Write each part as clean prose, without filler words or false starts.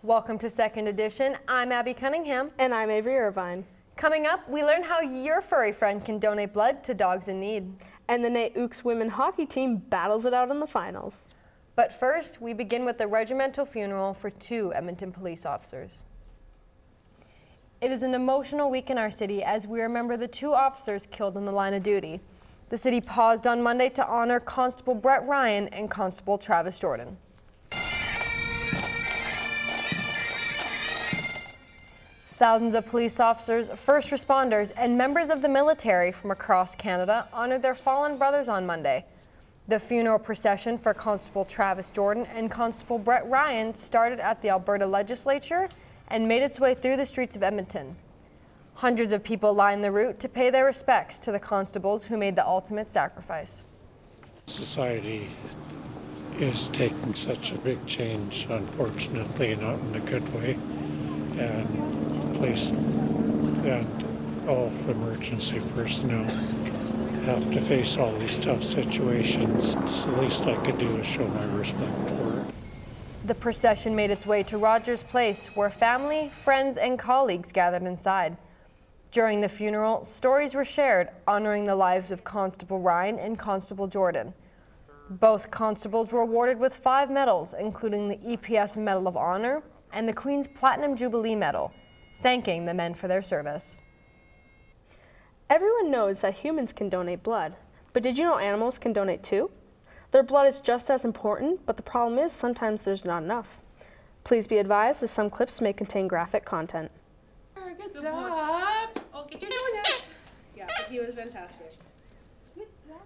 Welcome to Second Edition. I'm Abby Cunningham. And I'm Avery Irvine. Coming up, we learn how your furry friend can donate blood to dogs in need. And the NAIT Ooks women hockey team battles it out in the finals. But first, we begin with the regimental funeral for 2 Edmonton police officers. It is an emotional week in our city as we remember the 2 officers killed in the line of duty. The city paused on Monday to honor Constable Brett Ryan and Constable Travis Jordan. Thousands of police officers, first responders, and members of the military from across Canada honored their fallen brothers on Monday. The funeral procession for Constable Travis Jordan and Constable Brett Ryan started at the Alberta Legislature and made its way through the streets of Edmonton. Hundreds of people lined the route to pay their respects to the constables who made the ultimate sacrifice. Society is taking such a big change, unfortunately, not in a good way, and police and all emergency personnel have to face all these tough situations. It's the least I could do is show my respect for it. The procession made its way to Rogers Place, where family, friends, and colleagues gathered inside. During the funeral, stories were shared honoring the lives of Constable Ryan and Constable Jordan. Both constables were awarded with 5 medals, including the EPS Medal of Honor and the Queen's Platinum Jubilee Medal, thanking the men for their service. Everyone knows that humans can donate blood, but did you know animals can donate too? Their blood is just as important, but the problem is sometimes there's not enough. Please be advised that some clips may contain graphic content. Good job. Okay, you're doing it. Yeah, he was fantastic.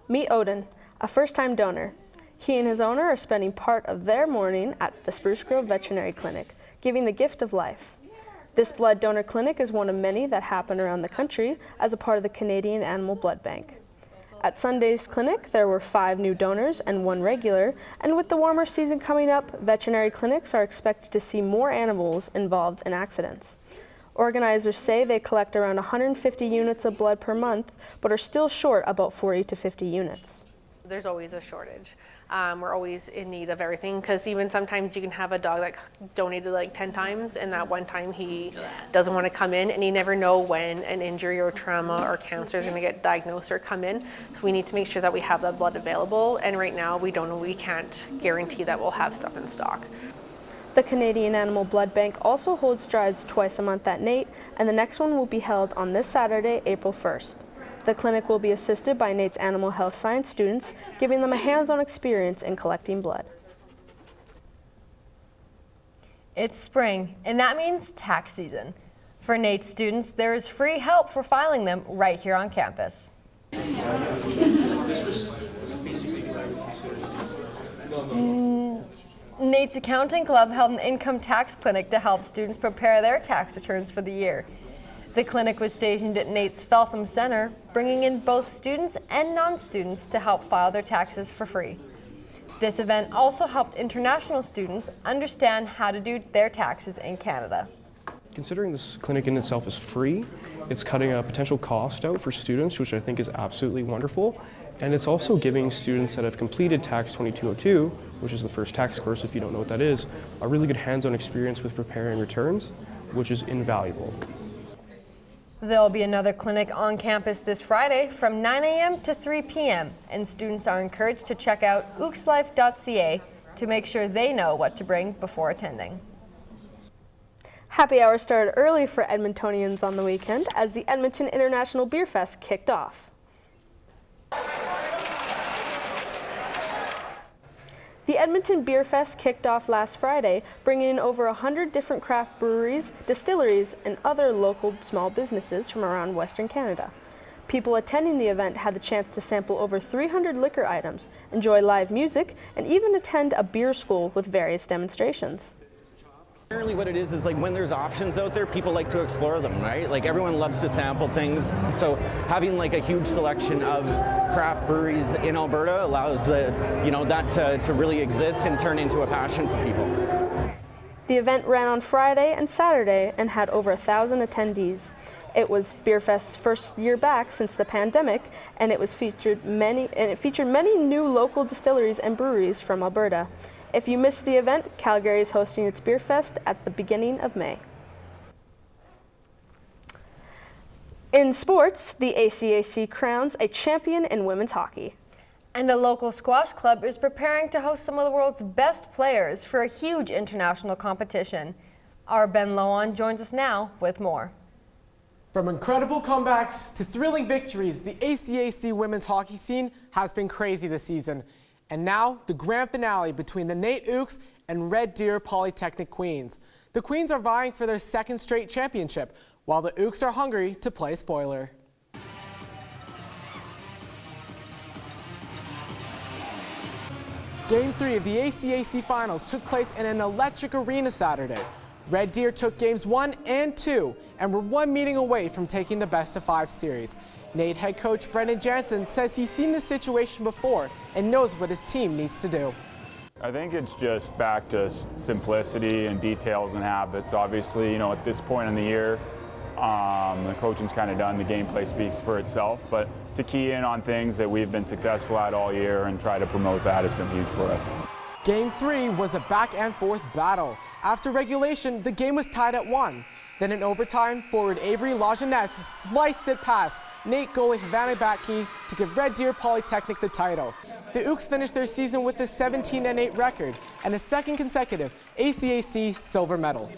Meet Odin, a first-time donor. He and his owner are spending part of their morning at the Spruce Grove Veterinary Clinic, giving the gift of life. This blood donor clinic is one of many that happen around the country as a part of the Canadian Animal Blood Bank. At Sunday's clinic, there were 5 new donors and 1 regular, and with the warmer season coming up, veterinary clinics are expected to see more animals involved in accidents. Organizers say they collect around 150 units of blood per month, but are still short about 40 to 50 units. There's always a shortage. We're always in need of everything, because even sometimes you can have a dog that donated like 10 times and that one time he doesn't want to come in, and you never know when an injury or trauma or cancer is going to get diagnosed or come in. So we need to make sure that we have that blood available, and right now we can't guarantee that we'll have stuff in stock. The Canadian Animal Blood Bank also holds drives twice a month at NAIT, and the next one will be held on this Saturday, April 1st. The clinic will be assisted by NAIT's animal health science students, giving them a hands-on experience in collecting blood. It's spring, and that means tax season. For NAIT students, there is free help for filing them right here on campus. NAIT's Accounting Club held an income tax clinic to help students prepare their tax returns for the year. The clinic was stationed at NAIT's Feltham Center, bringing in both students and non-students to help file their taxes for free. This event also helped international students understand how to do their taxes in Canada. Considering this clinic in itself is free, it's cutting a potential cost out for students, which I think is absolutely wonderful. And it's also giving students that have completed Tax 2202, which is the first tax course if you don't know what that is, a really good hands-on experience with preparing returns, which is invaluable. There'll be another clinic on campus this Friday from 9 a.m. to 3 p.m. and students are encouraged to check out ookslife.ca to make sure they know what to bring before attending. Happy hour started early for Edmontonians on the weekend as the Edmonton International Beer Fest kicked off. The Edmonton Beer Fest kicked off last Friday, bringing in over 100 different craft breweries, distilleries, and other local small businesses from around Western Canada. People attending the event had the chance to sample over 300 liquor items, enjoy live music, and even attend a beer school with various demonstrations. Generally what it is like when there's options out there, people like to explore them, right? Like everyone loves to sample things. So having like a huge selection of craft breweries in Alberta allows that to really exist and turn into a passion for people. The event ran on Friday and Saturday and had over 1,000 attendees. It was Beerfest's first year back since the pandemic, and it featured many new local distilleries and breweries from Alberta. If you missed the event, Calgary is hosting its Beer Fest at the beginning of May. In sports, the ACAC crowns a champion in women's hockey. And a local squash club is preparing to host some of the world's best players for a huge international competition. Our Ben Lohan joins us now with more. From incredible comebacks to thrilling victories, the ACAC women's hockey scene has been crazy this season. And now, the grand finale between the NAIT Ooks and Red Deer Polytechnic Queens. The Queens are vying for their second straight championship, while the Ooks are hungry to play spoiler. Game 3 of the ACAC Finals took place in an electric arena Saturday. Red Deer took games 1 and 2 and were one meeting away from taking the best-of-5 series. NAIT head coach Brendan Jansen says he's seen this situation before and knows what his team needs to do. I think it's just back to simplicity and details and habits. Obviously, at this point in the year, the coaching's kind of done, the gameplay speaks for itself, but to key in on things that we've been successful at all year and try to promote that has been huge for us. Game 3 was a back and forth battle. After regulation, the game was tied at 1. Then in overtime, forward Avery Lajeunesse sliced it past NAIT goalie Havana Batke to give Red Deer Polytechnic the title. The Ooks finished their season with a 17-8 record and a second consecutive ACAC silver medal.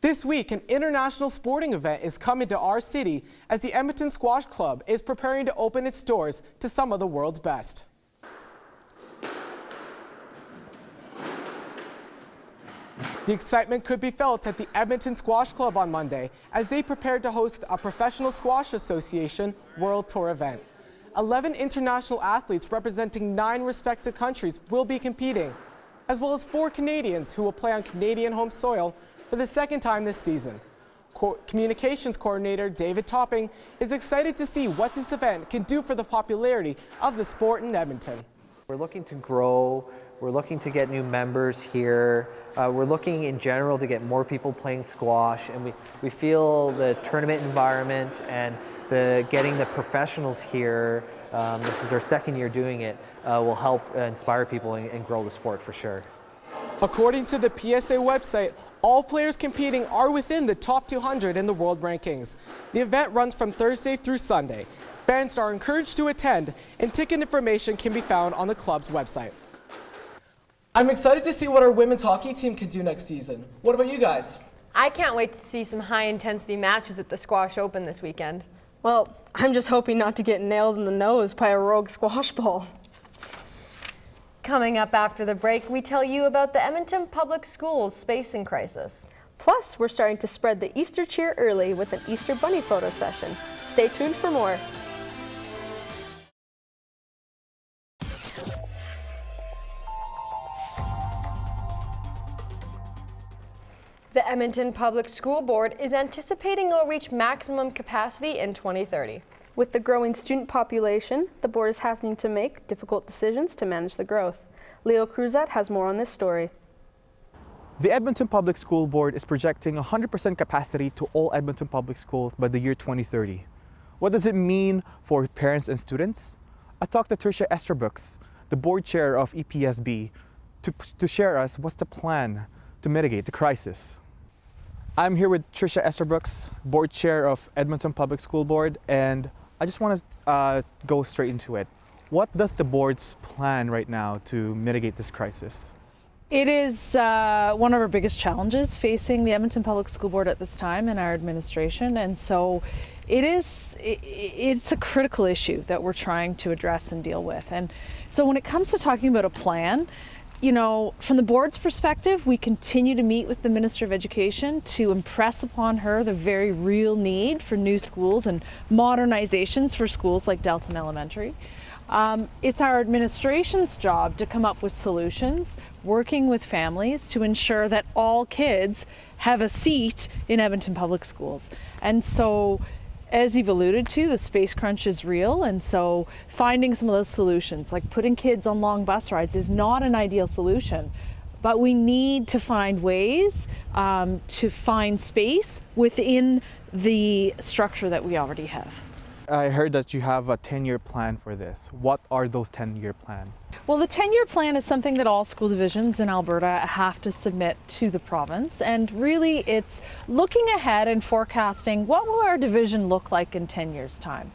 This week, an international sporting event is coming to our city as the Edmonton Squash Club is preparing to open its doors to some of the world's best. The excitement could be felt at the Edmonton Squash Club on Monday as they prepare to host a Professional Squash Association World Tour event. 11 international athletes representing 9 respective countries will be competing, as well as 4 Canadians who will play on Canadian home soil for the second time this season. Communications coordinator David Topping is excited to see what this event can do for the popularity of the sport in Edmonton. We're looking to grow, we're looking to get new members here, we're looking in general to get more people playing squash, and we feel the tournament environment and getting the professionals here, this is our second year doing it, will help inspire people and grow the sport for sure. According to the PSA website, all players competing are within the top 200 in the world rankings. The event runs from Thursday through Sunday. Fans are encouraged to attend, and ticket information can be found on the club's website. I'm excited to see what our women's hockey team can do next season. What about you guys? I can't wait to see some high-intensity matches at the Squash Open this weekend. Well, I'm just hoping not to get nailed in the nose by a rogue squash ball. Coming up after the break, we tell you about the Edmonton Public Schools spacing crisis. Plus, we're starting to spread the Easter cheer early with an Easter bunny photo session. Stay tuned for more. The Edmonton Public School Board is anticipating it will reach maximum capacity in 2030. With the growing student population, the board is having to make difficult decisions to manage the growth. Leo Cruzat has more on this story. The Edmonton Public School Board is projecting 100% capacity to all Edmonton public schools by the year 2030. What does it mean for parents and students? I talked to Tricia Esterbrooks, the board chair of EPSB, to share us what's the plan to mitigate the crisis. I'm here with Tricia Esterbrooks, board chair of Edmonton Public School Board, and I just want to go straight into it. What does the board's plan right now to mitigate this crisis? It is one of our biggest challenges facing the Edmonton Public School Board at this time in our administration, and so it's a critical issue that we're trying to address and deal with. And so when it comes to talking about a plan, from the board's perspective, we continue to meet with the Minister of Education to impress upon her the very real need for new schools and modernizations for schools like Delton Elementary. It's our administration's job to come up with solutions, working with families to ensure that all kids have a seat in Edmonton Public Schools. And so, as you've alluded to, the space crunch is real, and so finding some of those solutions, like putting kids on long bus rides, is not an ideal solution. But we need to find ways to find space within the structure that we already have. I heard that you have a 10-year plan for this. What are those 10-year plans? Well, the 10-year plan is something that all school divisions in Alberta have to submit to the province. And really, it's looking ahead and forecasting what will our division look like in 10 years' time.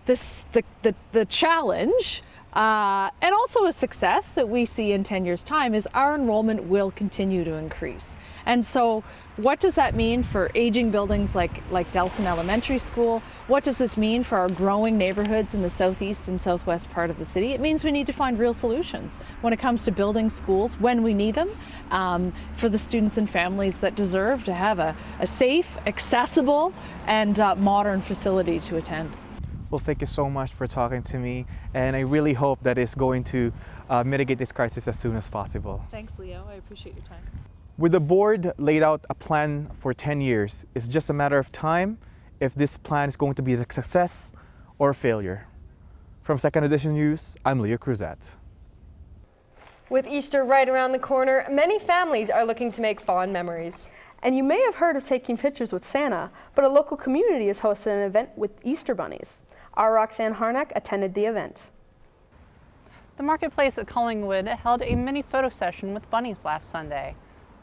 The challenge and also a success that we see in 10 years' time is our enrollment will continue to increase. And so what does that mean for aging buildings like Delton Elementary School? What does this mean for our growing neighborhoods in the southeast and southwest part of the city? It means we need to find real solutions when it comes to building schools when we need them for the students and families that deserve to have a safe, accessible, and modern facility to attend. Well, thank you so much for talking to me, and I really hope that it's going to mitigate this crisis as soon as possible. Thanks, Leo. I appreciate your time. With the board laid out a plan for 10 years, it's just a matter of time if this plan is going to be a success or a failure. From Second Edition News, I'm Leo Cruzat. With Easter right around the corner, many families are looking to make fond memories. And you may have heard of taking pictures with Santa, but a local community has hosted an event with Easter bunnies. Our Roxanne Harnack attended the event. The marketplace at Collingwood held a mini photo session with bunnies last Sunday.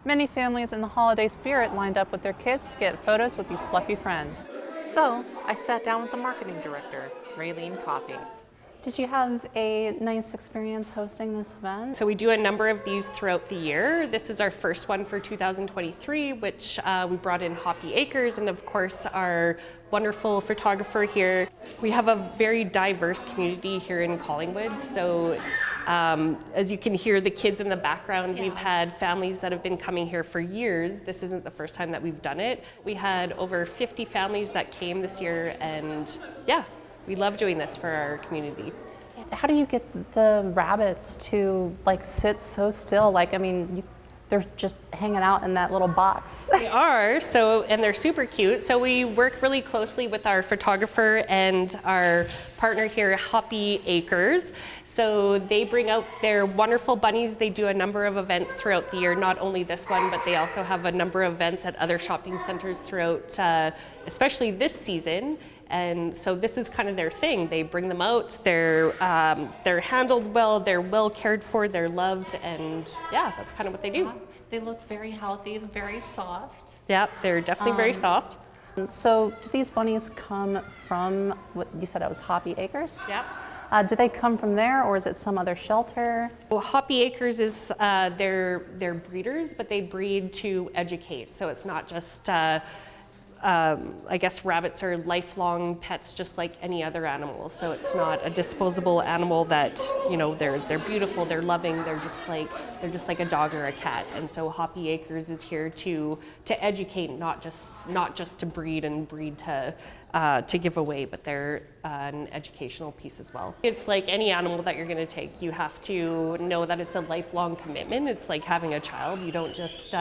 Many families in the holiday spirit lined up with their kids to get photos with these fluffy friends. So I sat down with the marketing director, Raylene Coffey. Did you have a nice experience hosting this event? So we do a number of these throughout the year. This is our first one for 2023, which we brought in Hoppy Acres and of course our wonderful photographer here. We have a very diverse community here in Collingwood. So as you can hear the kids in the background, we've had families that have been coming here for years. This isn't the first time that we've done it. We had over 50 families that came this year, and yeah, we love doing this for our community. How do you get the rabbits to sit so still? They're just hanging out in that little box. They are, and they're super cute. So we work really closely with our photographer and our partner here, Hoppy Acres. So they bring out their wonderful bunnies. They do a number of events throughout the year, not only this one, but they also have a number of events at other shopping centers throughout, especially this season. And so this is kind of their thing. They bring them out, they're handled well, they're well cared for, they're loved, and yeah, that's kind of what they do. They look very healthy, very soft. Yeah, they're definitely very soft. So do these bunnies come from, what you said it was Hoppy Acres? Yeah. Do they come from there, or is it some other shelter? Well, Hoppy Acres is, they're breeders, but they breed to educate. So it's not just, I guess rabbits are lifelong pets just like any other animal. So it's not a disposable animal that, they're beautiful, they're loving, they're just like a dog or a cat. And so Hoppy Acres is here to educate, not just to breed to give away, but they're an educational piece as well. It's like any animal that you're going to take. You have to know that it's a lifelong commitment. It's like having a child. You don't just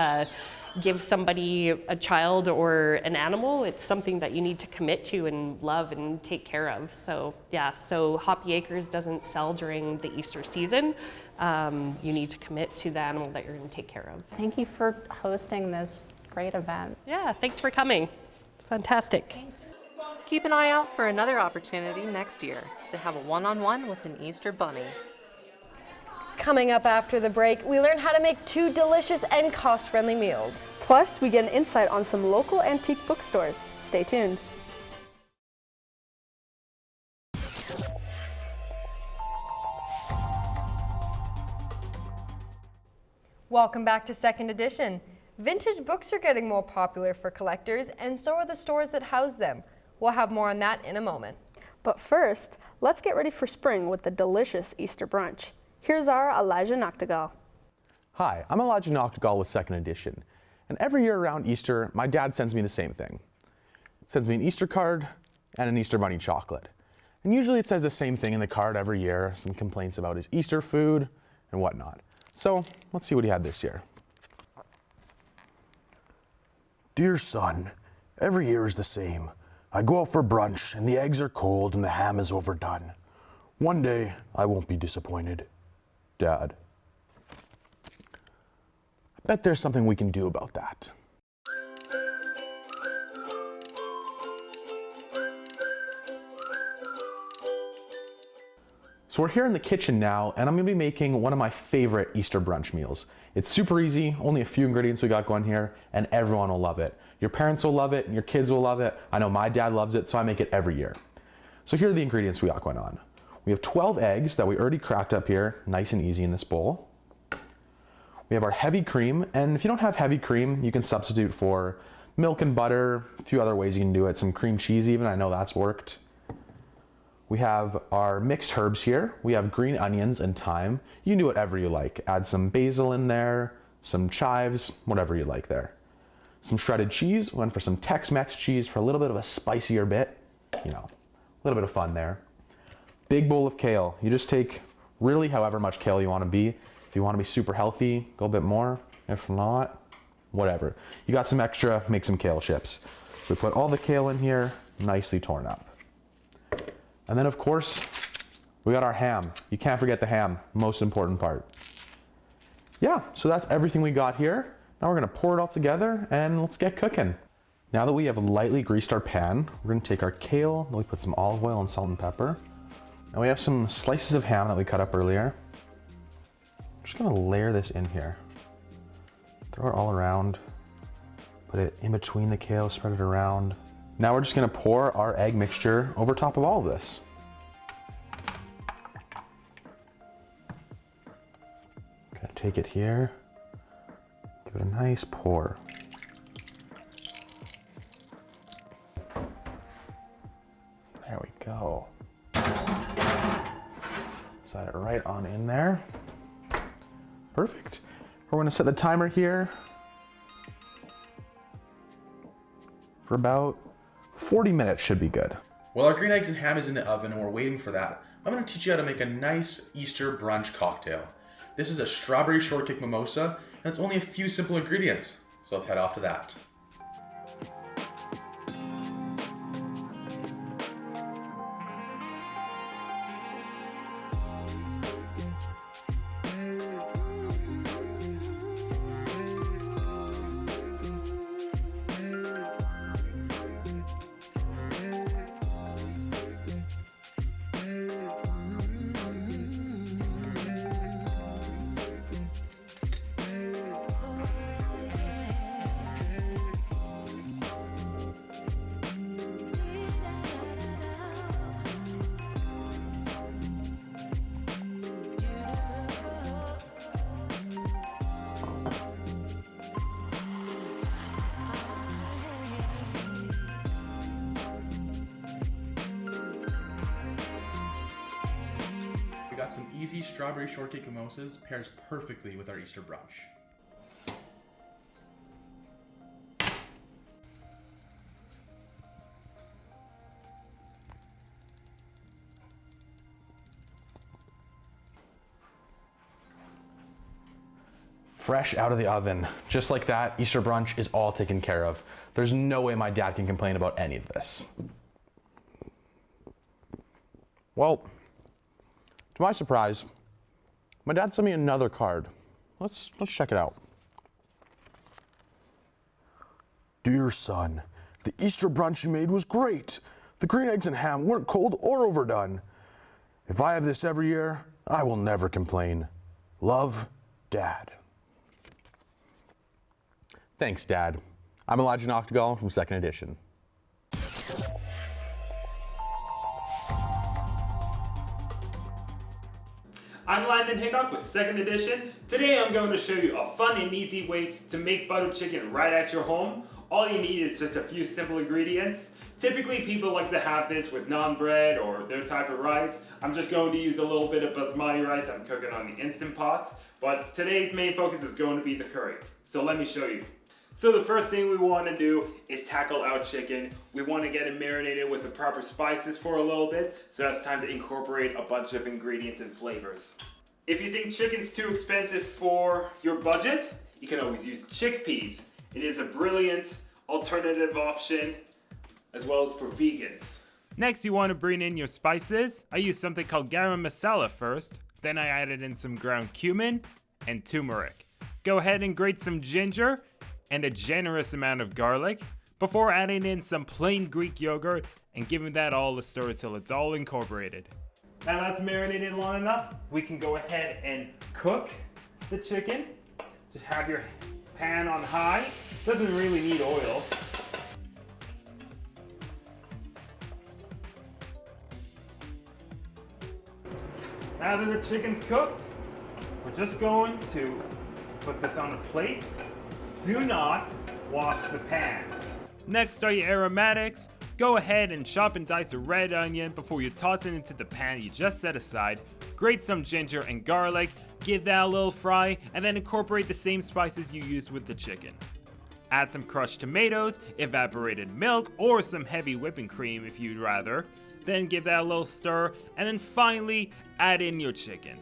give somebody a child or an animal. It's something that you need to commit to and love and take care of. So yeah, so Hoppy Acres doesn't sell during the Easter season. You need to commit to the animal that you're going to take care of. Thank you for hosting this great event. Yeah, thanks for coming. Fantastic. Thanks. Keep an eye out for another opportunity next year to have a one-on-one with an Easter bunny. Coming up after the break, we learn how to make 2 delicious and cost-friendly meals. Plus, we get an insight on some local antique bookstores. Stay tuned. Welcome back to Second Edition. Vintage books are getting more popular for collectors, and so are the stores that house them. We'll have more on that in a moment. But first, let's get ready for spring with the delicious Easter brunch. Here's our Elijah Noctegal. Hi, I'm Elijah Noctegal with Second Edition. And every year around Easter, my dad sends me the same thing. Sends me an Easter card and an Easter bunny chocolate. And usually it says the same thing in the card every year, some complaints about his Easter food and whatnot. So let's see what he had this year. Dear son, every year is the same. I go out for brunch and the eggs are cold and the ham is overdone. One day I won't be disappointed. Dad. I bet there's something we can do about that. So we're here in the kitchen now, and I'm gonna be making one of my favorite Easter brunch meals. It's super easy, only a few ingredients we got going here, and everyone will love it. Your parents will love it, and your kids will love it. I know my dad loves it, so I make it every year. So here are the ingredients we got going on. We have 12 eggs that we already cracked up here, nice and easy in this bowl. We have our heavy cream, and if you don't have heavy cream, you can substitute for milk and butter, a few other ways you can do it, some cream cheese even, I know that's worked. We have our mixed herbs here. We have green onions and thyme. You can do whatever you like. Add some basil in there, some chives, whatever you like there. Some shredded cheese, went for some Tex-Mex cheese for a little bit of a spicier bit, you know, a little bit of fun there. Big bowl of kale. You just take really however much kale you want to be. If you want to be super healthy, go a bit more. If not, whatever. You got some extra, make some kale chips. We put all the kale in here, nicely torn up. And then of course, we got our ham. You can't forget the ham, most important part. Yeah, so that's everything we got here. Now we're gonna pour it all together and let's get cooking. Now that we have lightly greased our pan, we're gonna take our kale, then we put some olive oil and salt and pepper. Now we have some slices of ham that we cut up earlier. I'm just gonna layer this in here. Throw it all around. Put it in between the kale, spread it around. Now we're just gonna pour our egg mixture over top of all of this. Gonna take it here, give it a nice pour. There we go. Slide it right on in there. Perfect. We're gonna set the timer here for about 40 minutes should be good. While our green eggs and ham is in the oven and we're waiting for that, I'm gonna teach you how to make a nice Easter brunch cocktail. This is a strawberry shortcake mimosa, and it's only a few simple ingredients. So let's head off to that. We got some easy strawberry shortcake mimosas, pairs perfectly with our Easter brunch. Fresh out of the oven. Just like that, Easter brunch is all taken care of. There's no way my dad can complain about any of this. Well, to my surprise, my dad sent me another card. Let's check it out. Dear son, the Easter brunch you made was great. The green eggs and ham weren't cold or overdone. If I have this every year, I will never complain. Love, Dad. Thanks, Dad. I'm Elijah Noctegal from 2nd Edition. I'm Landon Hickok with 2nd Edition. Today I'm going to show you a fun and easy way to make butter chicken right at your home. All you need is just a few simple ingredients. Typically people like to have this with naan bread or their type of rice. I'm just going to use a little bit of basmati rice I'm cooking on the Instant Pot. But today's main focus is going to be the curry. So let me show you. So the first thing we want to do is tackle our chicken. We want to get it marinated with the proper spices for a little bit, so that's time to incorporate a bunch of ingredients and flavors. If you think chicken's too expensive for your budget, you can always use chickpeas. It is a brilliant alternative option, as well as for vegans. Next, you want to bring in your spices. I use something called garam masala first, then I added in some ground cumin and turmeric. Go ahead and grate some ginger and a generous amount of garlic before adding in some plain Greek yogurt and giving that all a stir until it's all incorporated. Now that's marinated long enough, we can go ahead and cook the chicken. Just have your pan on high. Doesn't really need oil. Now that the chicken's cooked, we're just going to put this on a plate. Do not wash the pan. Next are your aromatics. Go ahead and chop and dice a red onion before you toss it into the pan you just set aside. Grate some ginger and garlic, give that a little fry, and then incorporate the same spices you used with the chicken. Add some crushed tomatoes, evaporated milk, or some heavy whipping cream if you'd rather. Then give that a little stir, and then finally add in your chicken.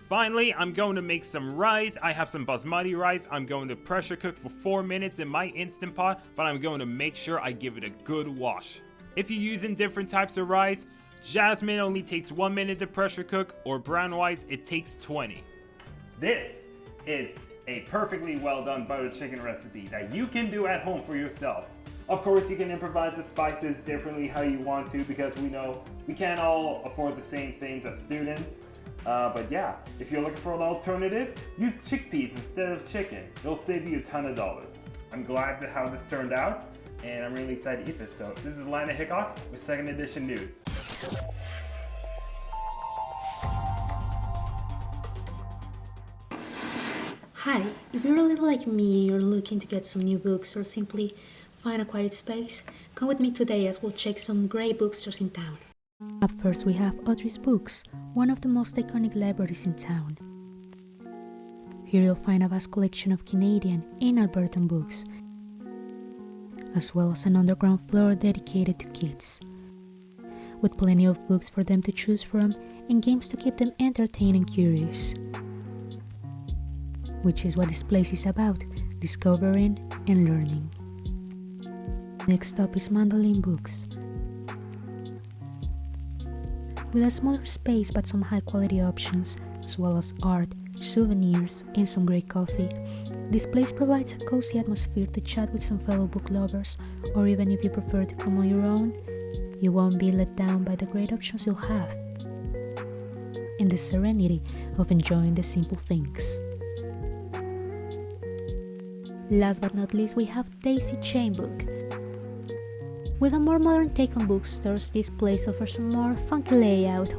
Finally, I'm going to make some rice. I have some basmati rice. I'm going to pressure cook for 4 minutes in my Instant Pot, but I'm going to make sure I give it a good wash. If you're using different types of rice, jasmine only takes 1 minute to pressure cook, or brown rice, it takes 20. This is a perfectly well done butter chicken recipe that you can do at home for yourself. Of course, you can improvise the spices differently how you want to, because we know we can't all afford the same things as students. But yeah, if you're looking for an alternative, use chickpeas instead of chicken. It'll save you a ton of dollars. I'm glad with how this turned out, and I'm really excited to eat this. So this is Landon Hickok with 2nd Edition News. Hi, if you're a little like me, you're looking to get some new books or simply find a quiet space, come with me today as we'll check some great bookstores in town. Up first we have Audrey's Books, one of the most iconic libraries in town. Here you'll find a vast collection of Canadian and Albertan books, as well as an underground floor dedicated to kids, with plenty of books for them to choose from and games to keep them entertained and curious. Which is what this place is about, discovering and learning. Next up is Mandolin Books. With a smaller space but some high quality options, as well as art, souvenirs, and some great coffee, this place provides a cozy atmosphere to chat with some fellow book lovers, or even if you prefer to come on your own, you won't be let down by the great options you'll have, and the serenity of enjoying the simple things. Last but not least, we have Daisy Chain Book. With a more modern take on bookstores, this place offers a more funky layout,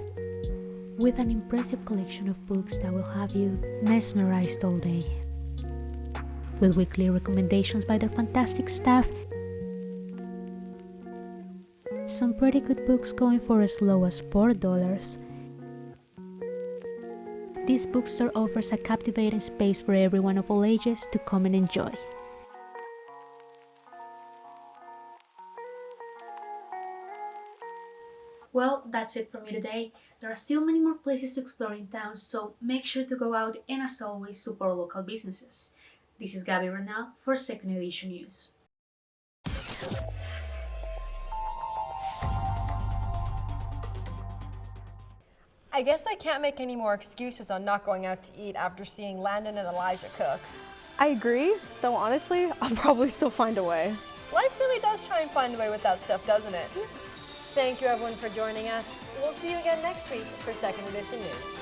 with an impressive collection of books that will have you mesmerized all day. With weekly recommendations by their fantastic staff, some pretty good books going for as low as $4. This bookstore offers a captivating space for everyone of all ages to come and enjoy. Well, that's it for me today. There are still many more places to explore in town, so make sure to go out and, as always, support local businesses. This is Gabby Renal for 2nd Edition News. I guess I can't make any more excuses on not going out to eat after seeing Landon and Elijah cook. I agree, though honestly, I'll probably still find a way. Life really does try and find a way with that stuff, doesn't it? Thank you everyone for joining us. We'll see you again next week for 2nd Edition News.